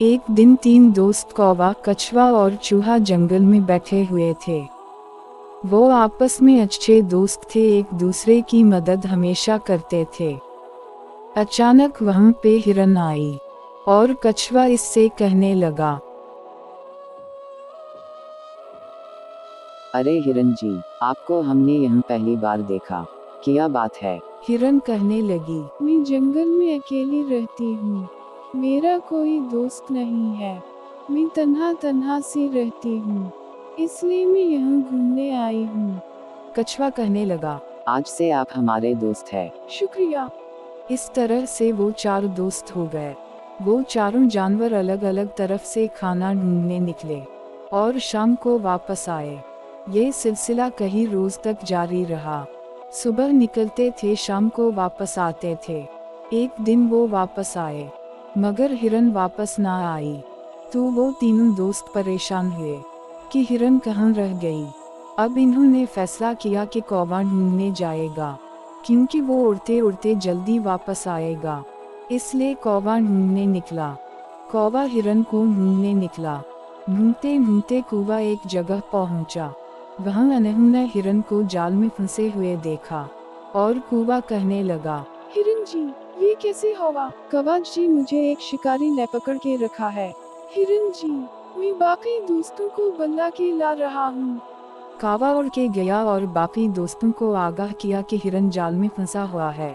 एक दिन तीन दोस्त कौवा, कछुआ और चूहा जंगल में बैठे हुए थे। वो आपस में अच्छे दोस्त थे, एक दूसरे की मदद हमेशा करते थे। अचानक वहां पे हिरन आई और कछुआ इससे कहने लगा, अरे हिरन जी, आपको हमने यहाँ पहली बार देखा, क्या बात है? हिरन कहने लगी, मैं जंगल में अकेली रहती हूँ, मेरा कोई दोस्त नहीं है, मैं तन्हा तन्हा सी रहती हूँ, इसलिए मैं यहाँ घूमने आई हूँ। कछुआ कहने लगा, आज से आप हमारे दोस्त हैं। शुक्रिया। इस तरह से वो चार दोस्त हो गए। वो चारों जानवर अलग अलग तरफ से खाना ढूंढने निकले और शाम को वापस आए। ये सिलसिला कई रोज तक जारी रहा। सुबह निकलते थे, शाम को वापस आते थे। एक दिन वो वापस आए, मगर हिरन वापस ना आई। तो वो तीनों दोस्त परेशान हुए कि हिरन कहाँ रह गई। अब इन्होंने फैसला किया कि कौवा ढूंढने जाएगा, क्योंकि वो उड़ते उड़ते जल्दी वापस आएगा। इसलिए कौवा ढूंढने निकला। कौवा हिरन को ढूंढने निकला। ढूंढते ढूंढते कौवा एक जगह पहुंचा। वहां उन्होंने हिरन को जाल में फंसे हुए देखा और कौवा कहने लगा, हिरन जी, ये कैसे हुआ? कौवा जी, मुझे एक शिकारी ने पकड़ के रखा है। हिरन जी, मैं बाकी दोस्तों को बुला के ला रहा हूँ। कौवा उड़ के गया और बाकी दोस्तों को आगाह किया कि हिरन जाल में फंसा हुआ है।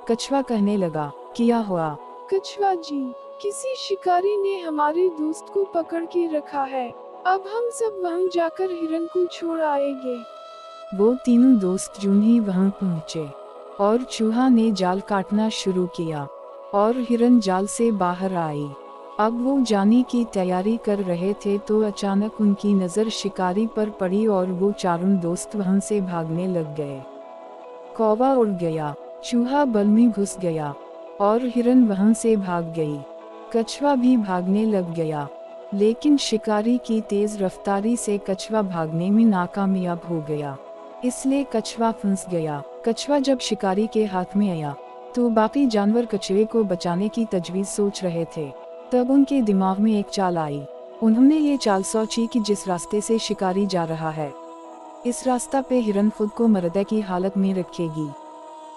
कछुआ कहने लगा, क्या हुआ? कछुआ जी, किसी शिकारी ने हमारे दोस्त को पकड़ के रखा है। अब हम सब वहां जाकर हिरन को छोड़ आएंगे। वो तीनों दोस्त यूं ही वहां पहुंचे और चूहा ने जाल काटना शुरू किया और हिरन जाल से बाहर आई। अब वो जाने की तैयारी कर रहे थे तो अचानक उनकी नज़र शिकारी पर पड़ी और वो चारों दोस्त वहां से भागने लग गए। कौवा उड़ गया, चूहा बल में घुस गया और हिरन वहां से भाग गई। कछुआ भी भागने लग गया, लेकिन शिकारी की तेज रफ्तारी से कछुआ भागने में नाकामयाब हो गया। इसलिए कछुआ फंस गया। कछुआ जब शिकारी के हाथ में आया तो बाकी जानवर कछुए को बचाने की तजवीज़ सोच रहे थे। तब उनके दिमाग में एक चाल आई। उन्होंने ये चाल सोची कि जिस रास्ते से शिकारी जा रहा है, इस रास्ता पे हिरन खुद को मरदे की हालत में रखेगी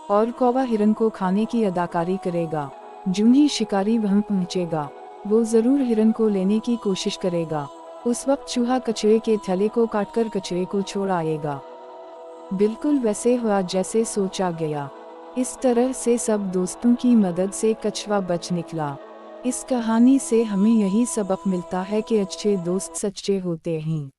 और कौवा हिरन को खाने की अदाकारी करेगा। जूं ही शिकारी वहां पहुंचेगा, वो जरूर हिरन को लेने की कोशिश करेगा। उस वक्त चूहा कछुए के थैले को काटकर कछुए को छोड़ आएगा। बिल्कुल वैसे हुआ जैसे सोचा गया। इस तरह से सब दोस्तों की मदद से कछुआ बच निकला। इस कहानी से हमें यही सबक मिलता है कि अच्छे दोस्त सच्चे होते हैं।